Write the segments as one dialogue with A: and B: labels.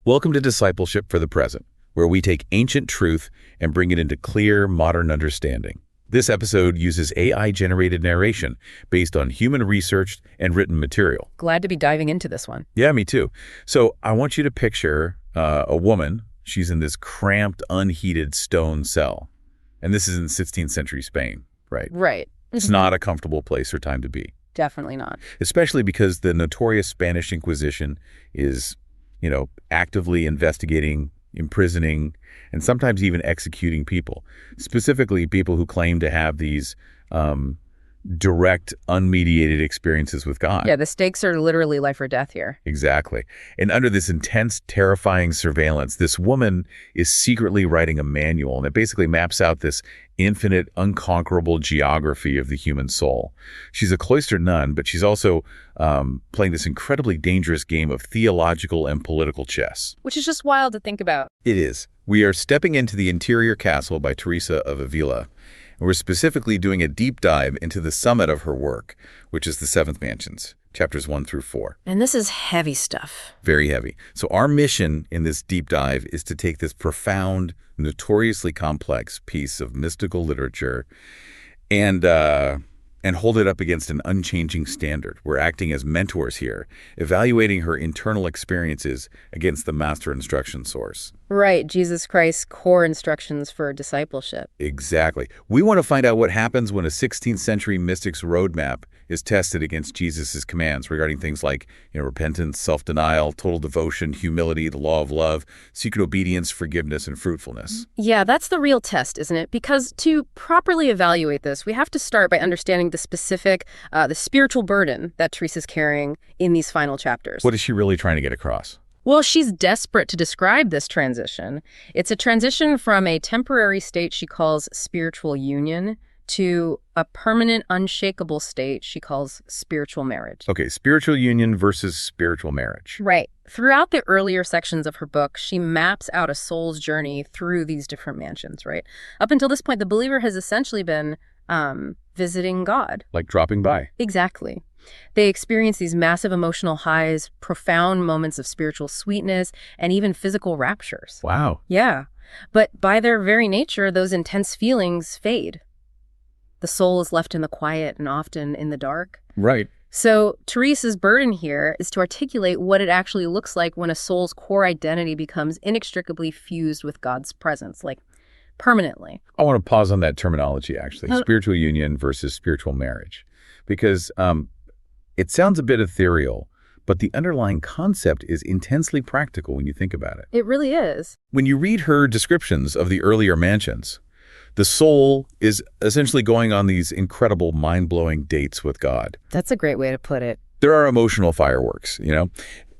A: Welcome to Discipleship for the Present, where we take ancient truth and bring it into clear, modern understanding. This episode uses AI-generated narration based on human researched and written material.
B: Glad to be diving into this one.
A: Yeah, me too. So I want you to picture a woman. She's in this cramped, unheated stone cell. And this is in 16th century Spain, right?
B: Right.
A: It's not a comfortable place or time to be.
B: Definitely not.
A: Especially because the notorious Spanish Inquisition is, actively investigating, imprisoning, and sometimes even executing people, specifically people who claim to have these direct, unmediated experiences with God.
B: Yeah, the stakes are literally life or death here.
A: Exactly. And under this intense, terrifying surveillance, this woman is secretly writing a manual, and it basically maps out this infinite, unconquerable geography of the human soul. She's a cloistered nun, but she's also playing this incredibly dangerous game of theological and political chess.
B: Which is just wild to think about.
A: It is. We are stepping into the interior castle by Teresa of Avila, and we're specifically doing a deep dive into the summit of her work, which is the Seventh Mansions, chapters 1 through 4.
B: And this is heavy stuff.
A: Very heavy. So our mission in this deep dive is to take this profound, notoriously complex piece of mystical literature and hold it up against an unchanging standard. We're acting as mentors here, evaluating her internal experiences against the master instruction source.
B: Right, Jesus Christ's core instructions for discipleship.
A: Exactly. We want to find out what happens when a 16th century mystic's roadmap is tested against Jesus's commands regarding things like repentance, self-denial, total devotion, humility, the law of love, secret obedience, forgiveness, and fruitfulness.
B: Yeah, that's the real test, isn't it? Because to properly evaluate this, we have to start by understanding the specific, the spiritual burden that Teresa's carrying in these final chapters.
A: What is she really trying to get across?
B: Well, she's desperate to describe this transition. It's a transition from a temporary state she calls spiritual union to a permanent, unshakable state she calls spiritual marriage.
A: Okay, spiritual union versus spiritual marriage.
B: Right. Throughout the earlier sections of her book, she maps out a soul's journey through these different mansions, right? Up until this point, the believer has essentially been visiting God.
A: Like dropping by.
B: Exactly. They experience these massive emotional highs, profound moments of spiritual sweetness, and even physical raptures.
A: Wow.
B: Yeah. But by their very nature, those intense feelings fade. The soul is left in the quiet and often in the dark.
A: Right.
B: So Teresa's burden here is to articulate what it actually looks like when a soul's core identity becomes inextricably fused with God's presence, like permanently.
A: I want to pause on that terminology, actually. Spiritual union versus spiritual marriage. Because it sounds a bit ethereal, but the underlying concept is intensely practical when you think about it.
B: It really is.
A: When you read her descriptions of the earlier mansions, the soul is essentially going on these incredible, mind-blowing dates with God.
B: That's a great way to put it.
A: There are emotional fireworks,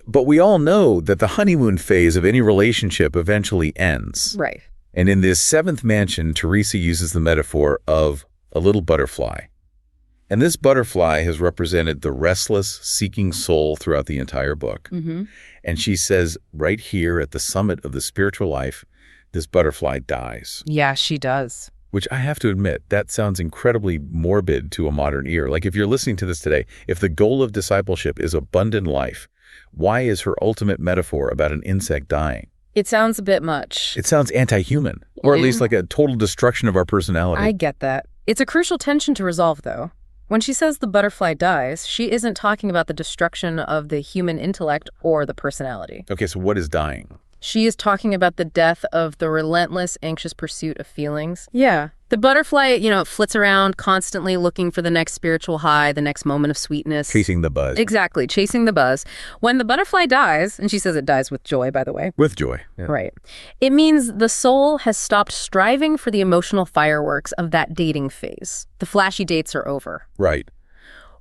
A: but we all know that the honeymoon phase of any relationship eventually ends.
B: Right.
A: And in this seventh mansion, Teresa uses the metaphor of a little butterfly. And this butterfly has represented the restless, seeking soul throughout the entire book.
B: Mm-hmm.
A: And she says right here at the summit of the spiritual life, this butterfly dies.
B: Yeah, she does.
A: Which I have to admit, that sounds incredibly morbid to a modern ear. Like if you're listening to this today, if the goal of discipleship is abundant life, why is her ultimate metaphor about an insect dying?
B: It sounds a bit much.
A: It sounds anti-human, or at least like a total destruction of our personality.
B: I get that. It's a crucial tension to resolve, though. When she says the butterfly dies, she isn't talking about the destruction of the human intellect or the personality.
A: Okay, so what is dying?
B: She is talking about the death of the relentless, anxious pursuit of feelings. Yeah. The butterfly, flits around constantly looking for the next spiritual high, the next moment of sweetness.
A: Chasing the buzz.
B: Exactly, chasing the buzz. When the butterfly dies, and she says it dies with joy, by the way.
A: With joy. Yeah.
B: Right. It means the soul has stopped striving for the emotional fireworks of that dating phase. The flashy dates are over.
A: Right.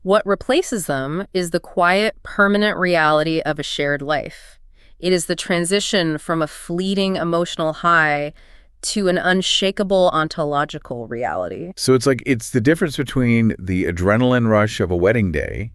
B: What replaces them is the quiet, permanent reality of a shared life. It is the transition from a fleeting emotional high to an unshakable ontological reality.
A: So it's the difference between the adrenaline rush of a wedding day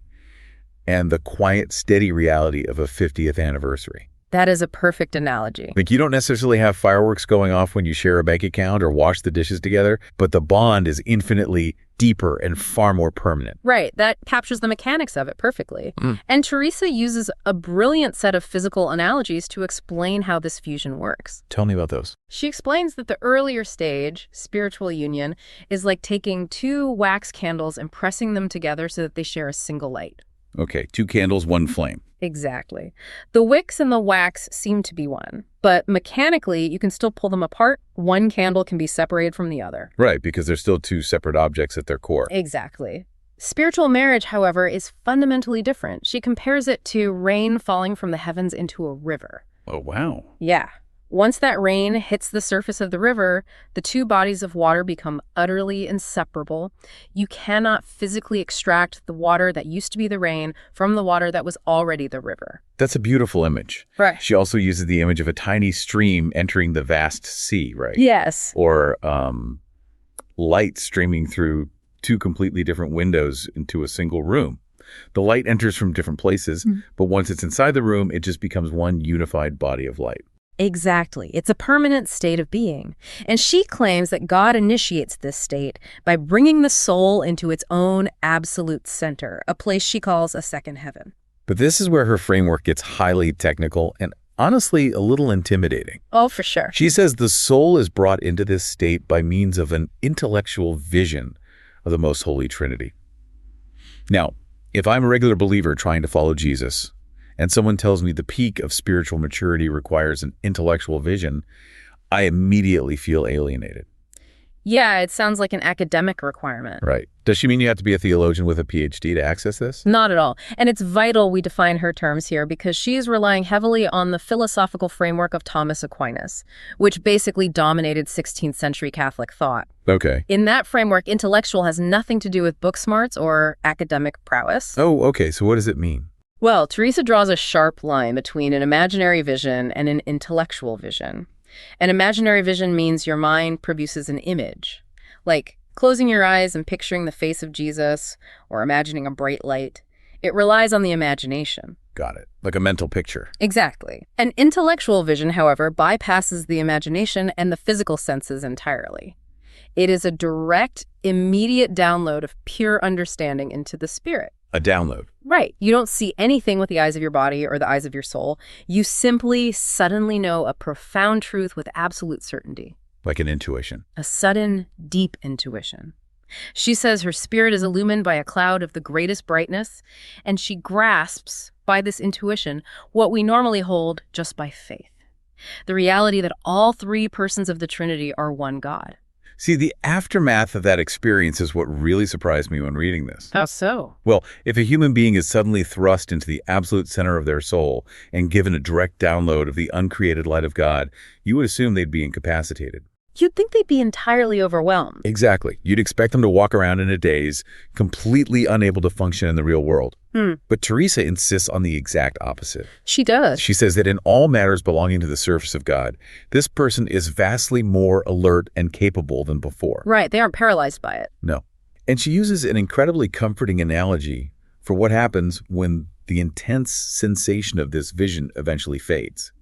A: and the quiet, steady reality of a 50th anniversary.
B: That is a perfect analogy.
A: Like, you don't necessarily have fireworks going off when you share a bank account or wash the dishes together, but the bond is infinitely deeper and far more permanent.
B: Right, that captures the mechanics of it perfectly. And Teresa uses a brilliant set of physical analogies to explain how this fusion works.
A: Tell me about those.
B: She explains that the earlier stage, spiritual union, is like taking two wax candles and pressing them together so that they share a single light.
A: Okay, 2 candles, 1 flame.
B: Exactly. The wicks and the wax seem to be one, but mechanically, you can still pull them apart. One candle can be separated from the other.
A: Right, because they're still 2 separate objects at their core.
B: Exactly. Spiritual marriage, however, is fundamentally different. She compares it to rain falling from the heavens into a river.
A: Oh, wow.
B: Yeah. Once that rain hits the surface of the river, the two bodies of water become utterly inseparable. You cannot physically extract the water that used to be the rain from the water that was already the river.
A: That's a beautiful image.
B: Right.
A: She also uses the image of a tiny stream entering the vast sea, right?
B: Yes.
A: Or light streaming through 2 completely different windows into a single room. The light enters from different places, but once it's inside the room, it just becomes one unified body of light.
B: Exactly. It's a permanent state of being. And she claims that God initiates this state by bringing the soul into its own absolute center, a place she calls a second heaven.
A: But this is where her framework gets highly technical and honestly a little intimidating.
B: Oh, for sure.
A: She says the soul is brought into this state by means of an intellectual vision of the Most Holy Trinity. Now, if I'm a regular believer trying to follow Jesus, and someone tells me the peak of spiritual maturity requires an intellectual vision, I immediately feel alienated.
B: Yeah, it sounds like an academic requirement.
A: Right. Does she mean you have to be a theologian with a PhD to access this?
B: Not at all. And it's vital we define her terms here because she is relying heavily on the philosophical framework of Thomas Aquinas, which basically dominated 16th century Catholic thought.
A: Okay.
B: In that framework, intellectual has nothing to do with book smarts or academic prowess.
A: Oh, okay. So what does it mean?
B: Well, Teresa draws a sharp line between an imaginary vision and an intellectual vision. An imaginary vision means your mind produces an image, like closing your eyes and picturing the face of Jesus or imagining a bright light. It relies on the imagination.
A: Got it. Like a mental picture.
B: Exactly. An intellectual vision, however, bypasses the imagination and the physical senses entirely. It is a direct, immediate download of pure understanding into the spirit.
A: A download.
B: Right. You don't see anything with the eyes of your body or the eyes of your soul. You simply suddenly know a profound truth with absolute certainty.
A: Like an intuition.
B: A sudden, deep intuition. She says her spirit is illumined by a cloud of the greatest brightness, and she grasps, by this intuition, what we normally hold just by faith. The reality that all 3 persons of the Trinity are one God.
A: See, the aftermath of that experience is what really surprised me when reading this.
B: How so?
A: Well, if a human being is suddenly thrust into the absolute center of their soul and given a direct download of the uncreated light of God, you would assume they'd be incapacitated.
B: You'd think they'd be entirely overwhelmed.
A: Exactly. You'd expect them to walk around in a daze, completely unable to function in the real world. But Teresa insists on the exact opposite.
B: She does.
A: She says that in all matters belonging to the surface of God, this person is vastly more alert and capable than before.
B: Right. They aren't paralyzed by it.
A: No. And she uses an incredibly comforting analogy for what happens when the intense sensation of this vision eventually fades.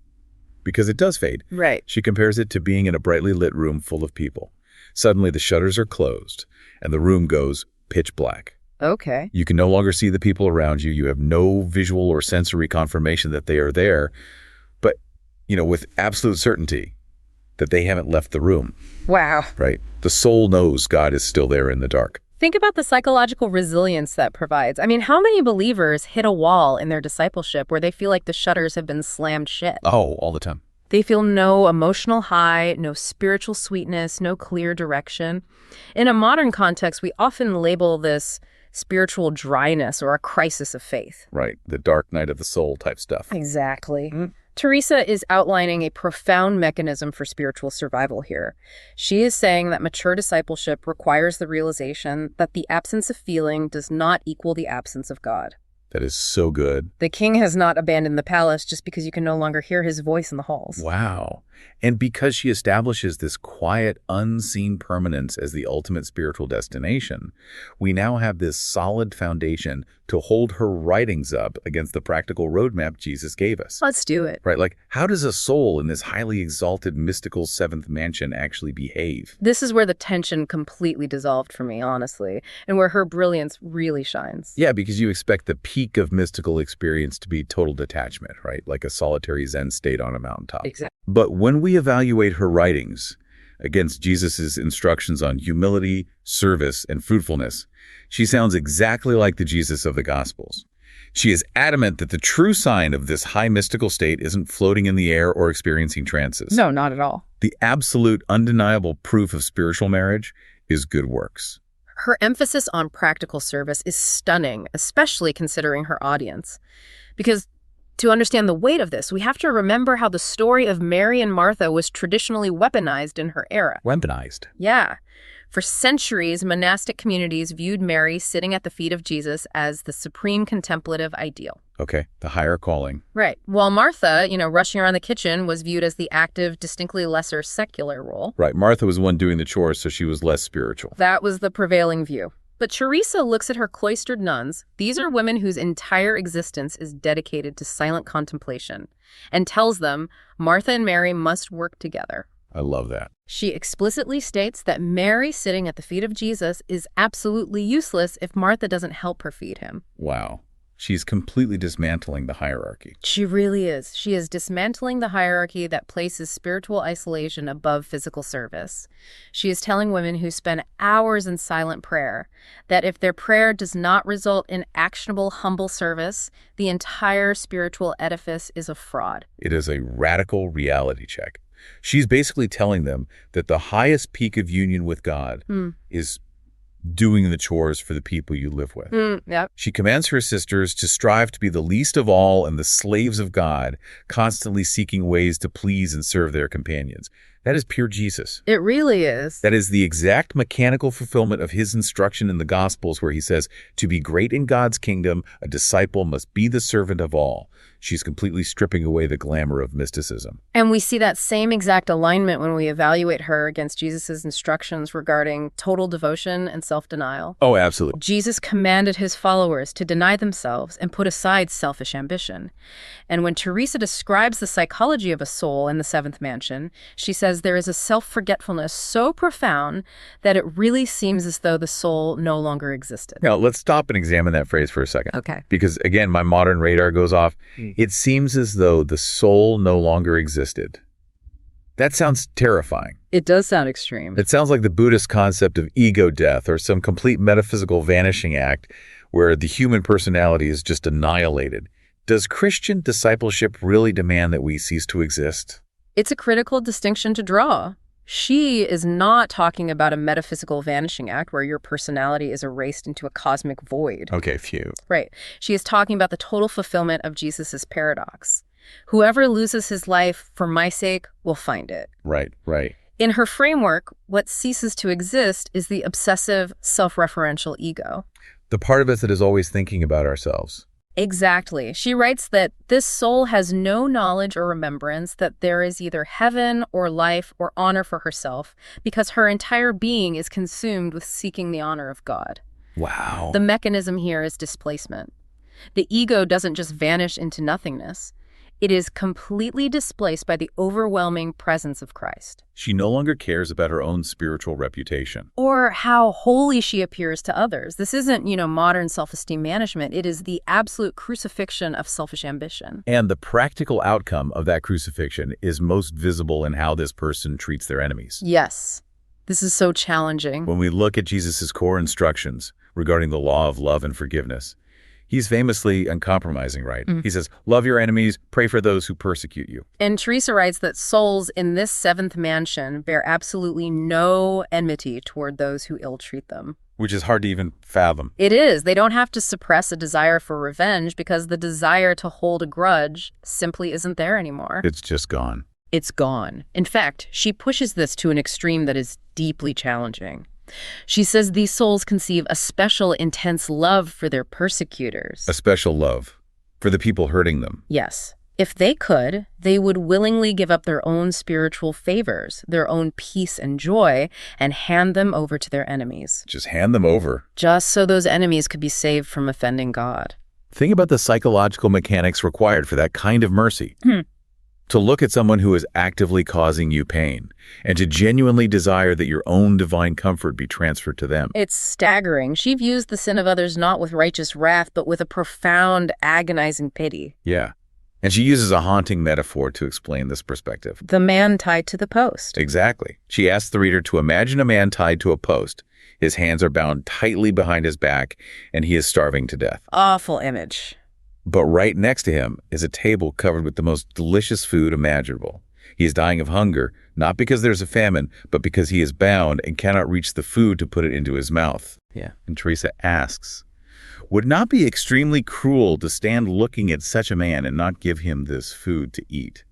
A: Because it does fade.
B: Right.
A: She compares it to being in a brightly lit room full of people. Suddenly the shutters are closed and the room goes pitch black.
B: Okay.
A: You can no longer see the people around you. You have no visual or sensory confirmation that they are there, but, with absolute certainty that they haven't left the room.
B: Wow.
A: Right? The soul knows God is still there in the dark.
B: Think about the psychological resilience that provides. I mean, how many believers hit a wall in their discipleship where they feel like the shutters have been slammed shut?
A: Oh, all the time.
B: They feel no emotional high, no spiritual sweetness, no clear direction. In a modern context, we often label this spiritual dryness or a crisis of faith.
A: Right. The dark night of the soul type stuff.
B: Exactly. Teresa is outlining a profound mechanism for spiritual survival here. She is saying that mature discipleship requires the realization that the absence of feeling does not equal the absence of God.
A: That is so good.
B: The king has not abandoned the palace just because you can no longer hear his voice in the halls.
A: Wow. And because she establishes this quiet, unseen permanence as the ultimate spiritual destination, we now have this solid foundation to hold her writings up against the practical roadmap Jesus gave us.
B: Let's do it.
A: Right? Like, how does a soul in this highly exalted, mystical seventh mansion actually behave?
B: This is where the tension completely dissolved for me, honestly, and where her brilliance really shines.
A: Yeah, because you expect the peak of mystical experience to be total detachment, right? Like a solitary Zen state on a mountaintop.
B: Exactly.
A: But when we evaluate her writings against Jesus's instructions on humility, service, and fruitfulness, she sounds exactly like the Jesus of the Gospels. She is adamant that the true sign of this high mystical state isn't floating in the air or experiencing trances.
B: No, not at all.
A: The absolute, undeniable proof of spiritual marriage is good works.
B: Her emphasis on practical service is stunning, especially considering her audience. Because to understand the weight of this, we have to remember how the story of Mary and Martha was traditionally weaponized in her era.
A: Weaponized?
B: Yeah. For centuries, monastic communities viewed Mary sitting at the feet of Jesus as the supreme contemplative ideal.
A: Okay, the higher calling.
B: Right. While Martha, rushing around the kitchen was viewed as the active, distinctly lesser secular role.
A: Right, Martha was the one doing the chores, so she was less spiritual.
B: That was the prevailing view. But Teresa looks at her cloistered nuns. These are women whose entire existence is dedicated to silent contemplation, and tells them Martha and Mary must work together.
A: I love that.
B: She explicitly states that Mary sitting at the feet of Jesus is absolutely useless if Martha doesn't help her feed him.
A: Wow. She's completely dismantling the hierarchy.
B: She really is. She is dismantling the hierarchy that places spiritual isolation above physical service. She is telling women who spend hours in silent prayer that if their prayer does not result in actionable, humble service, the entire spiritual edifice is a fraud.
A: It is a radical reality check. She's basically telling them that the highest peak of union with God is doing the chores for the people you live with.
B: Yep.
A: She commands her sisters to strive to be the least of all and the slaves of God, constantly seeking ways to please and serve their companions. That is pure Jesus.
B: It really is.
A: That is the exact mechanical fulfillment of his instruction in the Gospels where he says, to be great in God's kingdom, a disciple must be the servant of all. She's completely stripping away the glamour of mysticism.
B: And we see that same exact alignment when we evaluate her against Jesus' instructions regarding total devotion and self-denial.
A: Oh, absolutely.
B: Jesus commanded his followers to deny themselves and put aside selfish ambition. And when Teresa describes the psychology of a soul in the seventh mansion, she says there is a self-forgetfulness so profound that it really seems as though the soul no longer existed.
A: Now, let's stop and examine that phrase for a second.
B: Okay.
A: Because, again, my modern radar goes off. It seems as though the soul no longer existed. That sounds terrifying.
B: It does sound extreme.
A: It sounds like the Buddhist concept of ego death or some complete metaphysical vanishing act where the human personality is just annihilated. Does Christian discipleship really demand that we cease to exist?
B: It's a critical distinction to draw. She is not talking about a metaphysical vanishing act where your personality is erased into a cosmic void.
A: Okay, phew.
B: Right. She is talking about the total fulfillment of Jesus's paradox. Whoever loses his life for my sake will find it.
A: Right.
B: In her framework, what ceases to exist is the obsessive, self-referential ego.
A: The part of us that is always thinking about ourselves.
B: Exactly. She writes that this soul has no knowledge or remembrance that there is either heaven or life or honor for herself because her entire being is consumed with seeking the honor of God.
A: Wow.
B: The mechanism here is displacement. The ego doesn't just vanish into nothingness. It is completely displaced by the overwhelming presence of Christ.
A: She no longer cares about her own spiritual reputation.
B: Or how holy she appears to others. This isn't, modern self-esteem management. It is the absolute crucifixion of selfish ambition.
A: And the practical outcome of that crucifixion is most visible in how this person treats their enemies.
B: Yes. This is so challenging.
A: When we look at Jesus's core instructions regarding the law of love and forgiveness, he's famously uncompromising, right? He says, love your enemies, pray for those who persecute you.
B: And Teresa writes that souls in this seventh mansion bear absolutely no enmity toward those who ill-treat them.
A: Which is hard to even fathom.
B: It is. They don't have to suppress a desire for revenge because the desire to hold a grudge simply isn't there anymore.
A: It's just gone.
B: It's gone. In fact, she pushes this to an extreme that is deeply challenging. She says these souls conceive a special, intense love for their persecutors.
A: A special love for the people hurting them.
B: Yes. If they could, they would willingly give up their own spiritual favors, their own peace and joy, and hand them over to their enemies.
A: Just hand them over.
B: Just so those enemies could be saved from offending God.
A: Think about the psychological mechanics required for that kind of mercy. To look at someone who is actively causing you pain, and to genuinely desire that your own divine comfort be transferred to them.
B: It's staggering. She views the sin of others not with righteous wrath, but with a profound, agonizing pity.
A: Yeah. And she uses a haunting metaphor to explain this perspective.
B: The man tied to the post.
A: Exactly. She asks the reader to imagine a man tied to a post. His hands are bound tightly behind his back, and he is starving to death.
B: Awful image.
A: But right next to him is a table covered with the most delicious food imaginable. He is dying of hunger, not because there's a famine, but because he is bound and cannot reach the food to put it into his mouth.
B: Yeah.
A: And Teresa asks, would it not be extremely cruel to stand looking at such a man and not give him this food to eat?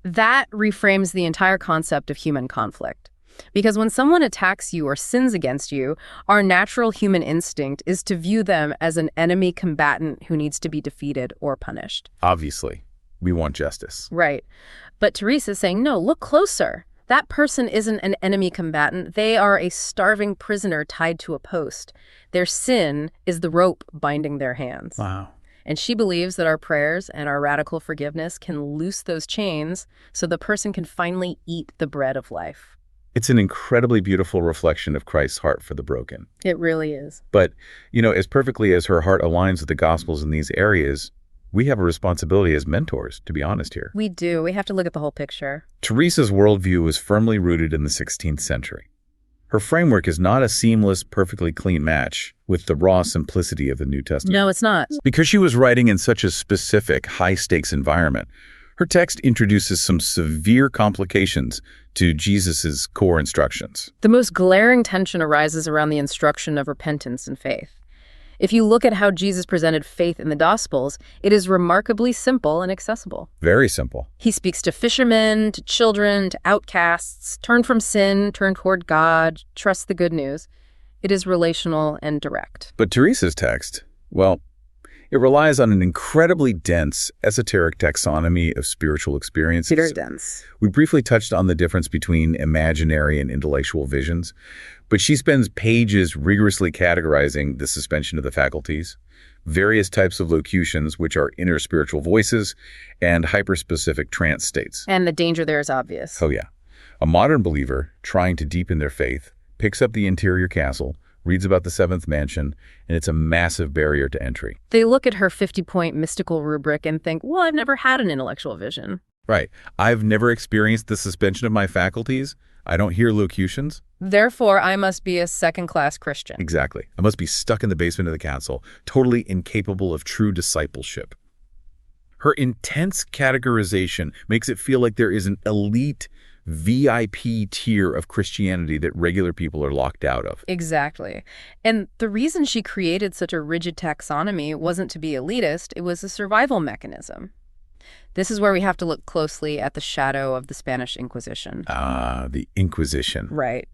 B: That reframes the entire concept of human conflict. Because when someone attacks you or sins against you, our natural human instinct is to view them as an enemy combatant who needs to be defeated or punished.
A: Obviously, we want justice.
B: Right. But Teresa's saying, no, look closer. That person isn't an enemy combatant. They are a starving prisoner tied to a post. Their sin is the rope binding their hands.
A: Wow.
B: And she believes that our prayers and our radical forgiveness can loose those chains so the person can finally eat the bread of life.
A: It's an incredibly beautiful reflection of Christ's heart for the broken.
B: It really is.
A: But, as perfectly as her heart aligns with the Gospels in these areas, we have a responsibility as mentors, to be honest here.
B: We do. We have to look at the whole picture.
A: Teresa's worldview was firmly rooted in the 16th century. Her framework is not a seamless, perfectly clean match with the raw simplicity of the New Testament.
B: No, it's not.
A: Because she was writing in such a specific, high-stakes environment, her text introduces some severe complications to Jesus' core instructions.
B: The most glaring tension arises around the instruction of repentance and faith. If you look at how Jesus presented faith in the Gospels, it is remarkably simple and accessible.
A: Very simple.
B: He speaks to fishermen, to children, to outcasts, turn from sin, turn toward God, trust the good news. It is relational and direct.
A: But Teresa's text, well, it relies on an incredibly dense, esoteric taxonomy of spiritual experiences.
B: Very dense.
A: We briefly touched on the difference between imaginary and intellectual visions, but she spends pages rigorously categorizing the suspension of the faculties, various types of locutions, which are inner spiritual voices, and hyperspecific trance states.
B: And the danger there is obvious.
A: Oh, yeah. A modern believer trying to deepen their faith picks up the interior castle, reads about the seventh mansion, and it's a massive barrier to entry.
B: They look at her 50-point mystical rubric and think, well, I've never had an intellectual vision.
A: Right. I've never experienced the suspension of my faculties. I don't hear locutions.
B: Therefore, I must be a second-class Christian.
A: Exactly. I must be stuck in the basement of the castle, totally incapable of true discipleship. Her intense categorization makes it feel like there is an elite VIP tier of Christianity that regular people are locked out of.
B: Exactly. And the reason she created such a rigid taxonomy wasn't to be elitist, it was a survival mechanism. This is where we have to look closely at the shadow of the Spanish Inquisition.
A: The Inquisition.
B: Right.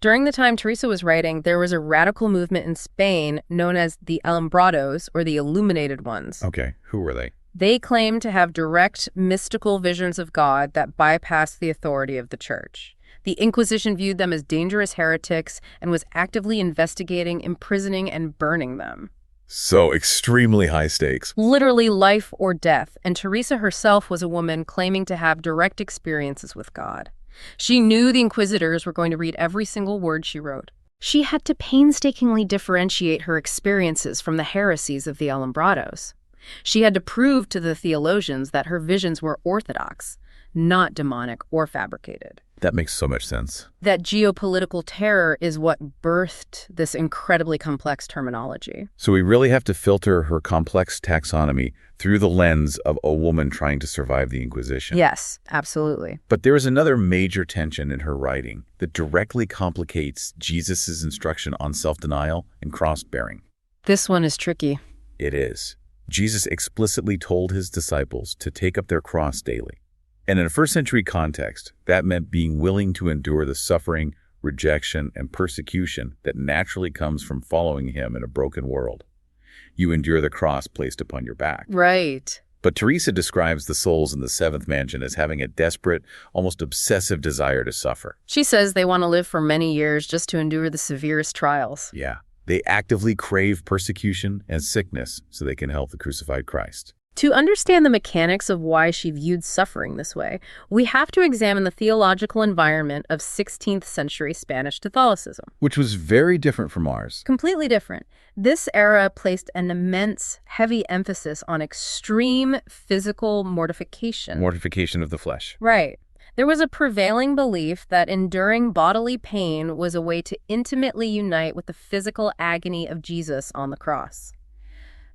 B: During the time Teresa was writing, there was a radical movement in Spain known as the Alumbrados, or the Illuminated Ones.
A: Okay, who were they?
B: They claimed to have direct mystical visions of God that bypassed the authority of the church. The Inquisition viewed them as dangerous heretics and was actively investigating, imprisoning, and burning them.
A: So extremely high stakes.
B: Literally life or death, and Teresa herself was a woman claiming to have direct experiences with God. She knew the inquisitors were going to read every single word she wrote. She had to painstakingly differentiate her experiences from the heresies of the Alumbrados. She had to prove to the theologians that her visions were orthodox, not demonic or fabricated.
A: That makes so much sense.
B: That geopolitical terror is what birthed this incredibly complex terminology.
A: So we really have to filter her complex taxonomy through the lens of a woman trying to survive the Inquisition.
B: Yes, absolutely.
A: But there is another major tension in her writing that directly complicates Jesus' instruction on self-denial and cross-bearing.
B: This one is tricky.
A: It is. Jesus explicitly told his disciples to take up their cross daily. And in a first-century context, that meant being willing to endure the suffering, rejection, and persecution that naturally comes from following him in a broken world. You endure the cross placed upon your back.
B: Right.
A: But Teresa describes the souls in the seventh mansion as having a desperate, almost obsessive desire to suffer.
B: She says they want to live for many years just to endure the severest trials.
A: Yeah. They actively crave persecution and sickness so they can help the crucified Christ.
B: To understand the mechanics of why she viewed suffering this way, we have to examine the theological environment of 16th century Spanish Catholicism.
A: Which was very different from ours.
B: Completely different. This era placed an immense, heavy emphasis on extreme physical mortification.
A: Mortification of the flesh.
B: Right. There was a prevailing belief that enduring bodily pain was a way to intimately unite with the physical agony of Jesus on the cross.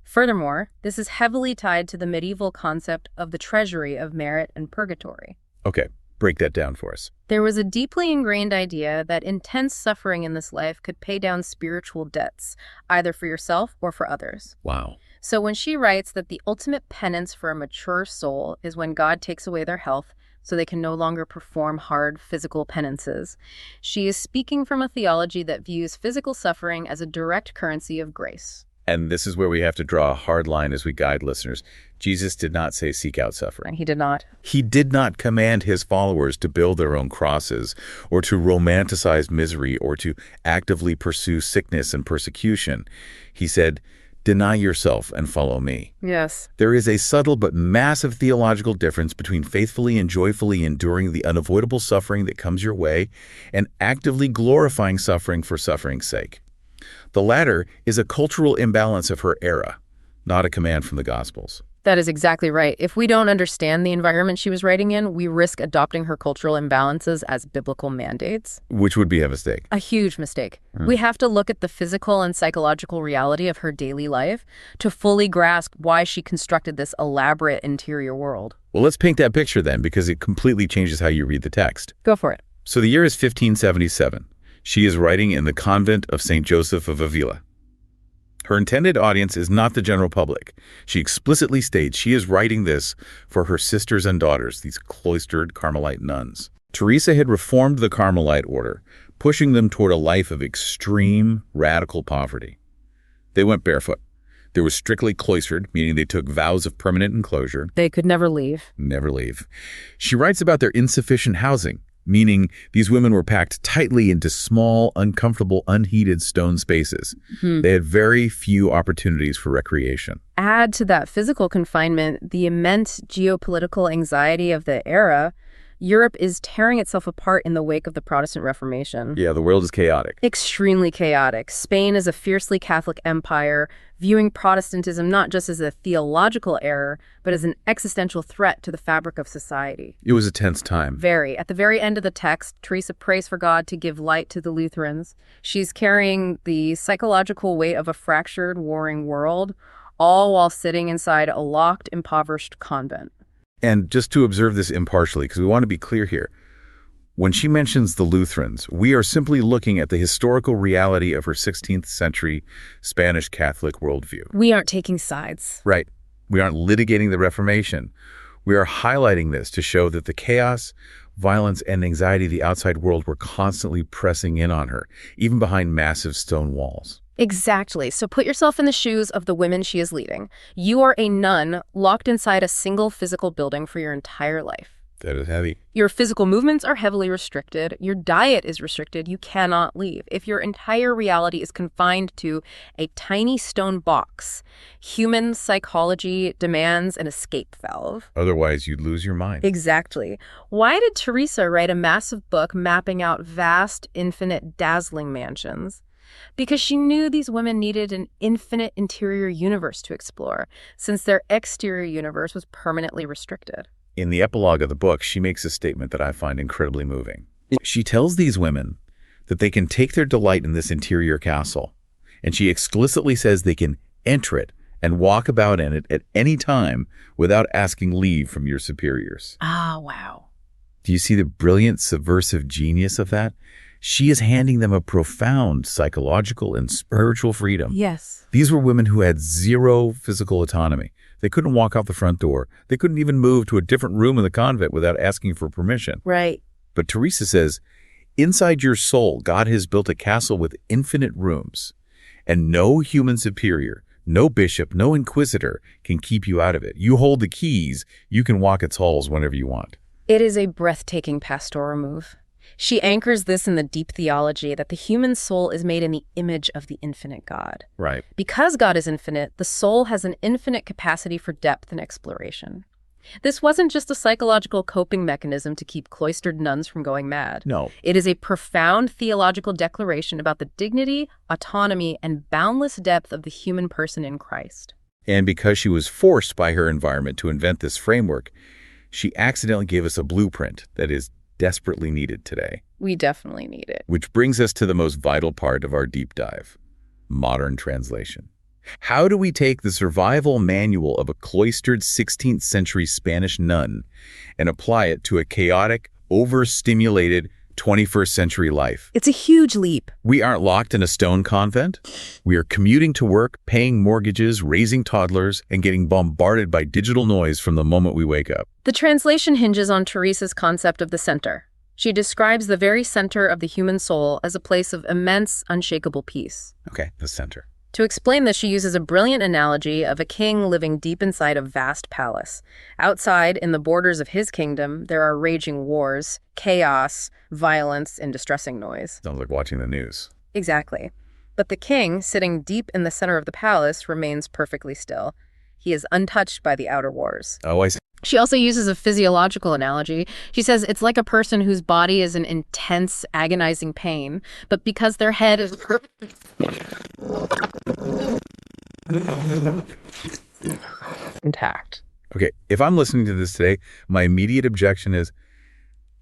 B: Furthermore, this is heavily tied to the medieval concept of the treasury of merit and purgatory.
A: Okay, break that down for us.
B: There was a deeply ingrained idea that intense suffering in this life could pay down spiritual debts, either for yourself or for others.
A: Wow.
B: So when she writes that the ultimate penance for a mature soul is when God takes away their health so they can no longer perform hard physical penances, she is speaking from a theology that views physical suffering as a direct currency of grace.
A: And this is where we have to draw a hard line as we guide listeners. Jesus did not say seek out suffering.
B: He did not.
A: He did not command his followers to build their own crosses or to romanticize misery or to actively pursue sickness and persecution. He said, deny yourself and follow me.
B: Yes.
A: There is a subtle but massive theological difference between faithfully and joyfully enduring the unavoidable suffering that comes your way and actively glorifying suffering for suffering's sake. The latter is a cultural imbalance of her era, not a command from the Gospels.
B: That is exactly right. If we don't understand the environment she was writing in, we risk adopting her cultural imbalances as biblical mandates.
A: Which would be a mistake.
B: A huge mistake. We have to look at the physical and psychological reality of her daily life to fully grasp why she constructed this elaborate interior world.
A: Well, let's paint that picture then, because it completely changes how you read the text.
B: Go for it.
A: So the year is 1577. She is writing in the convent of St. Joseph of Avila. Her intended audience is not the general public. She explicitly states she is writing this for her sisters and daughters, these cloistered Carmelite nuns. Teresa had reformed the Carmelite order, pushing them toward a life of extreme, radical poverty. They went barefoot. They were strictly cloistered, meaning they took vows of permanent enclosure.
B: They could never leave.
A: Never leave. She writes about their insufficient housing, meaning these women were packed tightly into small, uncomfortable, unheated stone spaces. They had very few opportunities for recreation.
B: Add to that physical confinement the immense geopolitical anxiety of the era. Europe is tearing itself apart in the wake of the Protestant Reformation.
A: Yeah, the world is chaotic.
B: Extremely chaotic. Spain is a fiercely Catholic empire, viewing Protestantism not just as a theological error, but as an existential threat to the fabric of society.
A: It was a tense time.
B: Very. At the very end of the text, Teresa prays for God to give light to the Lutherans. She's carrying the psychological weight of a fractured, warring world, all while sitting inside a locked, impoverished convent.
A: And just to observe this impartially, because we want to be clear here, when she mentions the Lutherans, we are simply looking at the historical reality of her 16th century Spanish Catholic worldview.
B: We aren't taking sides.
A: Right. We aren't litigating the Reformation. We are highlighting this to show that the chaos, violence, and anxiety of the outside world were constantly pressing in on her, even behind massive stone walls.
B: Exactly. So put yourself in the shoes of the women she is leading. You are a nun locked inside a single physical building for your entire life.
A: That is heavy.
B: Your physical movements are heavily restricted. Your diet is restricted. You cannot leave. If your entire reality is confined to a tiny stone box, human psychology demands an escape valve.
A: Otherwise, you'd lose your mind.
B: Exactly. Why did Teresa write a massive book mapping out vast, infinite, dazzling mansions? Because she knew these women needed an infinite interior universe to explore, since their exterior universe was permanently restricted.
A: In the epilogue of the book, she makes a statement that I find incredibly moving. She tells these women that they can take their delight in this interior castle, and she explicitly says they can enter it and walk about in it at any time without asking leave from your superiors.
B: Ah, wow.
A: Do you see the brilliant subversive genius of that? She is handing them a profound psychological and spiritual freedom.
B: Yes.
A: These were women who had zero physical autonomy. They couldn't walk out the front door. They couldn't even move to a different room in the convent without asking for permission.
B: Right.
A: But Teresa says, inside your soul, God has built a castle with infinite rooms, and no human superior, No bishop, no inquisitor can keep you out of it. You hold the keys, you can walk its halls whenever you want.
B: It is a breathtaking pastoral move. She anchors this in the deep theology that the human soul is made in the image of the infinite God.
A: Right.
B: Because God is infinite, the soul has an infinite capacity for depth and exploration. This wasn't just a psychological coping mechanism to keep cloistered nuns from going mad.
A: No.
B: It is a profound theological declaration about the dignity, autonomy, and boundless depth of the human person in Christ.
A: And because she was forced by her environment to invent this framework, she accidentally gave us a blueprint that is desperately needed today.
B: We definitely need it.
A: Which brings us to the most vital part of our deep dive: modern translation. How do we take the survival manual of a cloistered 16th century Spanish nun and apply it to a chaotic, overstimulated 21st century life?
B: It's a huge leap.
A: We aren't locked in a stone convent. We are commuting to work, paying mortgages, raising toddlers, and getting bombarded by digital noise from the moment we wake up.
B: The translation hinges on Teresa's concept of the center. She describes the very center of the human soul as a place of immense, unshakable peace.
A: Okay, the center.
B: To explain this, she uses a brilliant analogy of a king living deep inside a vast palace. Outside, in the borders of his kingdom, there are raging wars, chaos, violence, and distressing noise.
A: Sounds like watching the news.
B: Exactly. But the king, sitting deep in the center of the palace, remains perfectly still. He is untouched by the outer wars.
A: Oh, I see.
B: She also uses a physiological analogy. She says it's like a person whose body is in intense, agonizing pain, but because their head is intact.
A: Okay, if I'm listening to this today, my immediate objection is,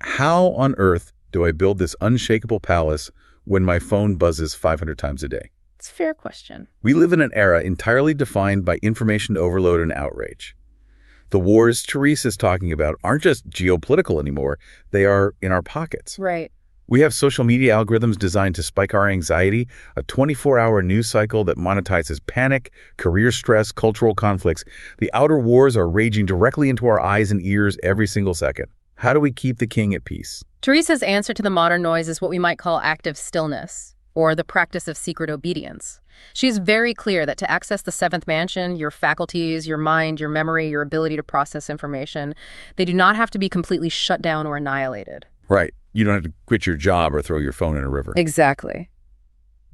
A: how on earth do I build this unshakable palace when my phone buzzes 500 times a day?
B: It's a fair question.
A: We live in an era entirely defined by information overload and outrage. The wars Teresa's talking about aren't just geopolitical anymore. They are in our pockets.
B: Right.
A: We have social media algorithms designed to spike our anxiety, a 24-hour news cycle that monetizes panic, career stress, cultural conflicts. The outer wars are raging directly into our eyes and ears every single second. How do we keep the king at peace?
B: Teresa's answer to the modern noise is what we might call active stillness, or the practice of secret obedience. She's very clear that to access the seventh mansion, your faculties, your mind, your memory, your ability to process information, they do not have to be completely shut down or annihilated.
A: Right. You don't have to quit your job or throw your phone in a river.
B: Exactly.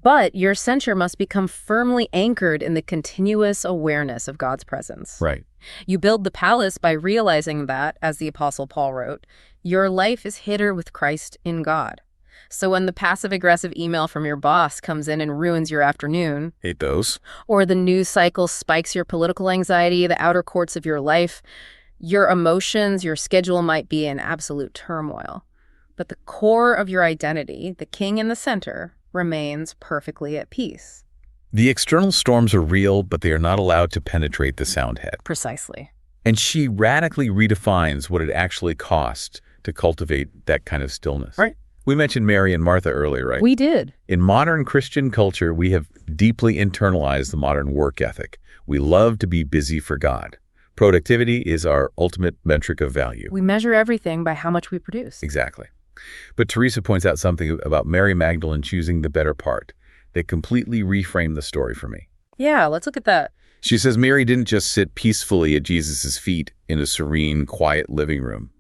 B: But your center must become firmly anchored in the continuous awareness of God's presence.
A: Right.
B: You build the palace by realizing that, as the Apostle Paul wrote, your life is hidden with Christ in God. So when the passive-aggressive email from your boss comes in and ruins your afternoon,
A: Hate those.
B: or the news cycle spikes your political anxiety, the outer courts of your life, your emotions, your schedule might be in absolute turmoil. But the core of your identity, the king in the center, remains perfectly at peace.
A: The external storms are real, but they are not allowed to penetrate the sound head.
B: Precisely.
A: And she radically redefines what it actually costs to cultivate that kind of stillness.
B: Right.
A: We mentioned Mary and Martha earlier, right?
B: We did.
A: In modern Christian culture, we have deeply internalized the modern work ethic. We love to be busy for God. Productivity is our ultimate metric of value.
B: We measure everything by how much we produce.
A: Exactly. But Teresa points out something about Mary Magdalene choosing the better part that completely reframed the story for me.
B: Yeah, let's look at that.
A: She says Mary didn't just sit peacefully at Jesus' feet in a serene, quiet living room.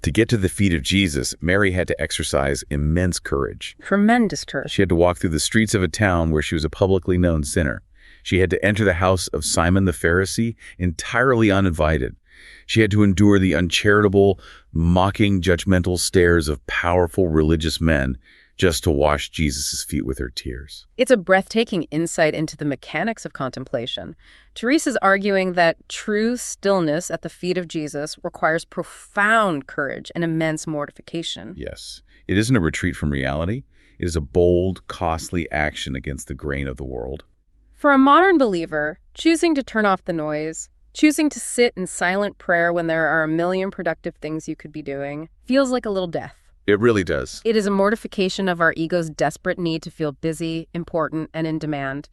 A: To get to the feet of Jesus, Mary had to exercise immense courage.
B: Tremendous courage.
A: She had to walk through the streets of a town where she was a publicly known sinner. She had to enter the house of Simon the Pharisee entirely uninvited. She had to endure the uncharitable, mocking, judgmental stares of powerful religious men just to wash Jesus' feet with her tears.
B: It's a breathtaking insight into the mechanics of contemplation. Teresa's arguing that true stillness at the feet of Jesus requires profound courage and immense mortification.
A: Yes, it isn't a retreat from reality. It is a bold, costly action against the grain of the world.
B: For a modern believer, choosing to turn off the noise, choosing to sit in silent prayer when there are a million productive things you could be doing, feels like a little death.
A: It really does.
B: It is a mortification of our ego's desperate need to feel busy, important, and in demand.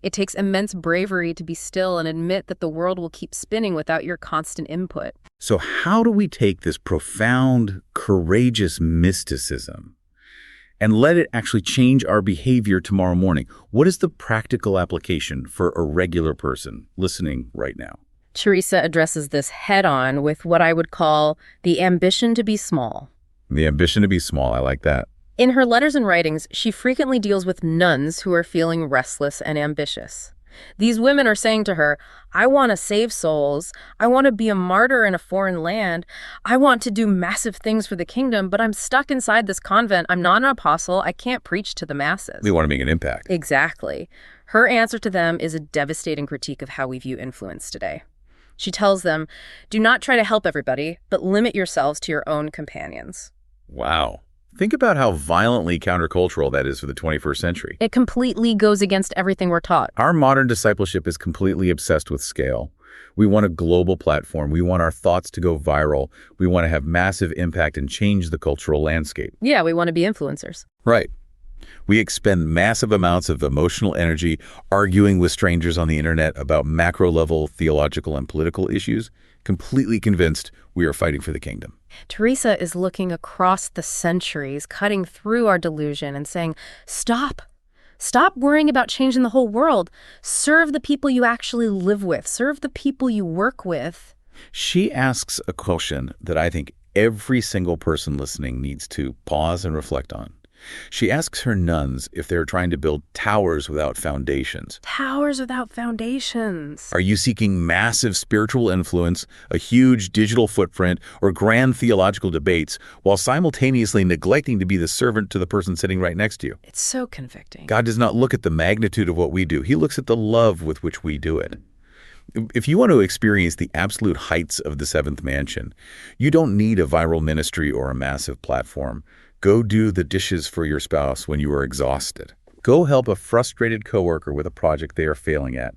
B: It takes immense bravery to be still and admit that the world will keep spinning without your constant input.
A: So how do we take this profound, courageous mysticism and let it actually change our behavior tomorrow morning. What is the practical application for a regular person listening right now?
B: Teresa addresses this head-on with what I would call the ambition to be small.
A: The ambition to be small, I like that.
B: In her letters and writings, she frequently deals with nuns who are feeling restless and ambitious. These women are saying to her, I want to save souls. I want to be a martyr in a foreign land. I want to do massive things for the kingdom, but I'm stuck inside this convent. I'm not an apostle. I can't preach to the masses.
A: We want to make an impact.
B: Exactly. Her answer to them is a devastating critique of how we view influence today. She tells them, do not try to help everybody, but limit yourselves to your own companions.
A: Wow. Think about how violently countercultural that is for the 21st century.
B: It completely goes against everything we're taught.
A: Our modern discipleship is completely obsessed with scale. We want a global platform. We want our thoughts to go viral. We want to have massive impact and change the cultural landscape.
B: Yeah, we want to be influencers.
A: Right. We expend massive amounts of emotional energy arguing with strangers on the internet about macro-level theological and political issues, completely convinced we are fighting for the kingdom.
B: Teresa is looking across the centuries, cutting through our delusion and saying, stop. Stop worrying about changing the whole world. Serve the people you actually live with. Serve the people you work with.
A: She asks a question that I think every single person listening needs to pause and reflect on. She asks her nuns if they're trying to build towers without foundations.
B: Towers without foundations.
A: Are you seeking massive spiritual influence, a huge digital footprint, or grand theological debates, while simultaneously neglecting to be the servant to the person sitting right next to you?
B: It's so convicting.
A: God does not look at the magnitude of what we do. He looks at the love with which we do it. If you want to experience the absolute heights of the seventh mansion, you don't need a viral ministry or a massive platform. Go do the dishes for your spouse when you are exhausted. Go help a frustrated coworker with a project they are failing at,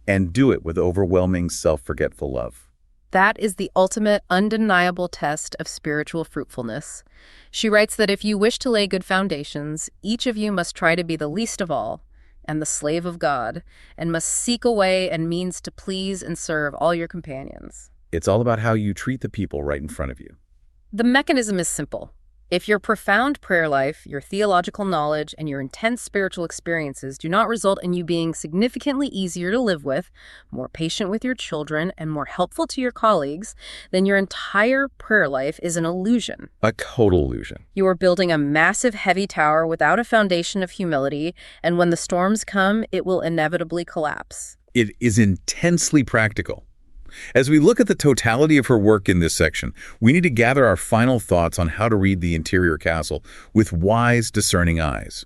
A: and do it with overwhelming self-forgetful love.
B: That is the ultimate, undeniable test of spiritual fruitfulness. She writes that if you wish to lay good foundations, each of you must try to be the least of all, and the slave of God, and must seek a way and means to please and serve all your companions.
A: It's all about how you treat the people right in front of you.
B: The mechanism is simple. If your profound prayer life, your theological knowledge, and your intense spiritual experiences do not result in you being significantly easier to live with, more patient with your children, and more helpful to your colleagues, then your entire prayer life is an illusion.
A: A total illusion.
B: You are building a massive, heavy tower without a foundation of humility, and when the storms come, it will inevitably collapse.
A: It is intensely practical. As we look at the totality of her work in this section, we need to gather our final thoughts on how to read the interior castle with wise, discerning eyes.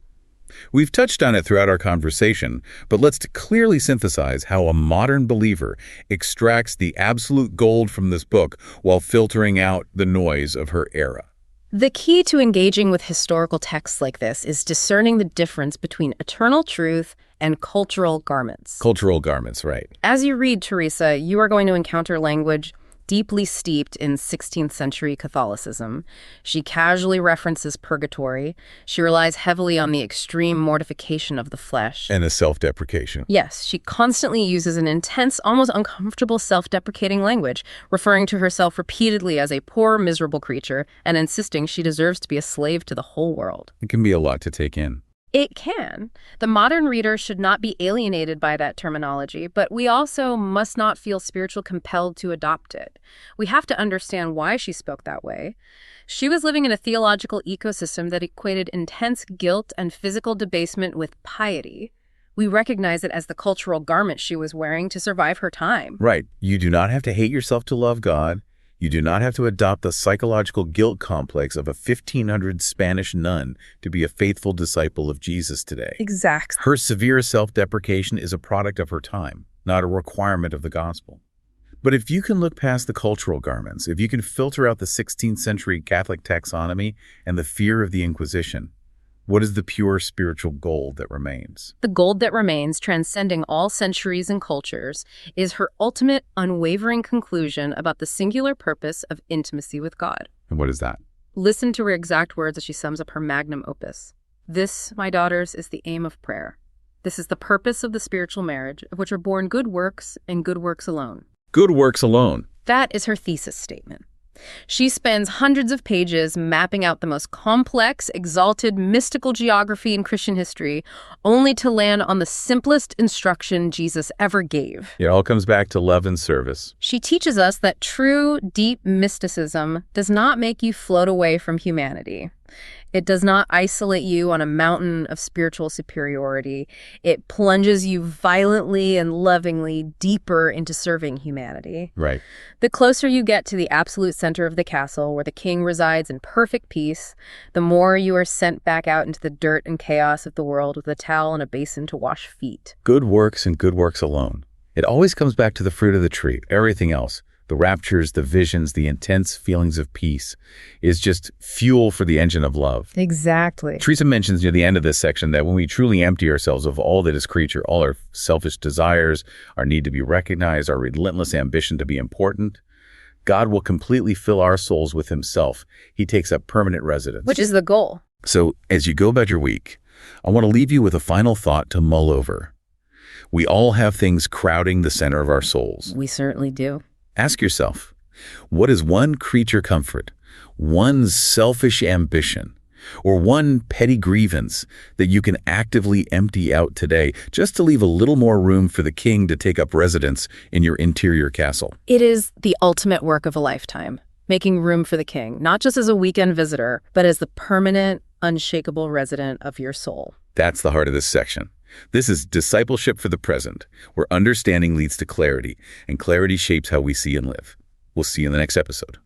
A: We've touched on it throughout our conversation, but let's clearly synthesize how a modern believer extracts the absolute gold from this book while filtering out the noise of her era.
B: The key to engaging with historical texts like this is discerning the difference between eternal truth and cultural garments.
A: Cultural garments, right.
B: As you read Teresa, you are going to encounter language deeply steeped in 16th century Catholicism. She casually references purgatory. She relies heavily on the extreme mortification of the flesh.
A: And a self-deprecation.
B: Yes, she constantly uses an intense, almost uncomfortable self-deprecating language, referring to herself repeatedly as a poor, miserable creature and insisting she deserves to be a slave to the whole world.
A: It can be a lot to take in.
B: It can. The modern reader should not be alienated by that terminology, but we also must not feel spiritually compelled to adopt it. We have to understand why she spoke that way. She was living in a theological ecosystem that equated intense guilt and physical debasement with piety. We recognize it as the cultural garment she was wearing to survive her time.
A: Right. You do not have to hate yourself to love God. You do not have to adopt the psychological guilt complex of a 1500 Spanish nun to be a faithful disciple of Jesus today.
B: Exactly.
A: Her severe self-deprecation is a product of her time, not a requirement of the gospel. But if you can look past the cultural garments, if you can filter out the 16th century Catholic taxonomy and the fear of the Inquisition, what is the pure spiritual gold that remains?
B: The gold that remains, transcending all centuries and cultures, is her ultimate, unwavering conclusion about the singular purpose of intimacy with God.
A: And what is that?
B: Listen to her exact words as she sums up her magnum opus. This, my daughters, is the aim of prayer. This is the purpose of the spiritual marriage, of which are born good works and good works alone.
A: Good works alone.
B: That is her thesis statement. She spends hundreds of pages mapping out the most complex, exalted, mystical geography in Christian history, only to land on the simplest instruction Jesus ever gave.
A: It all comes back to love and service.
B: She teaches us that true, deep mysticism does not make you float away from humanity. It does not isolate you on a mountain of spiritual superiority. It plunges you violently and lovingly deeper into serving humanity.
A: Right.
B: The closer you get to the absolute center of the castle, where the king resides in perfect peace, the more you are sent back out into the dirt and chaos of the world with a towel and a basin to wash feet.
A: Good works and good works alone. It always comes back to the fruit of the tree. Everything else, the raptures, the visions, the intense feelings of peace, is just fuel for the engine of love.
B: Exactly.
A: Teresa mentions near the end of this section that when we truly empty ourselves of all that is creature, all our selfish desires, our need to be recognized, our relentless ambition to be important, God will completely fill our souls with himself. He takes up permanent residence.
B: Which is the goal.
A: So as you go about your week, I want to leave you with a final thought to mull over. We all have things crowding the center of our souls.
B: We certainly do.
A: Ask yourself, what is one creature comfort, one selfish ambition, or one petty grievance that you can actively empty out today just to leave a little more room for the king to take up residence in your interior castle?
B: It is the ultimate work of a lifetime, making room for the king, not just as a weekend visitor, but as the permanent, unshakable resident of your soul.
A: That's the heart of this section. This is discipleship for the present, where understanding leads to clarity, and clarity shapes how we see and live. We'll see you in the next episode.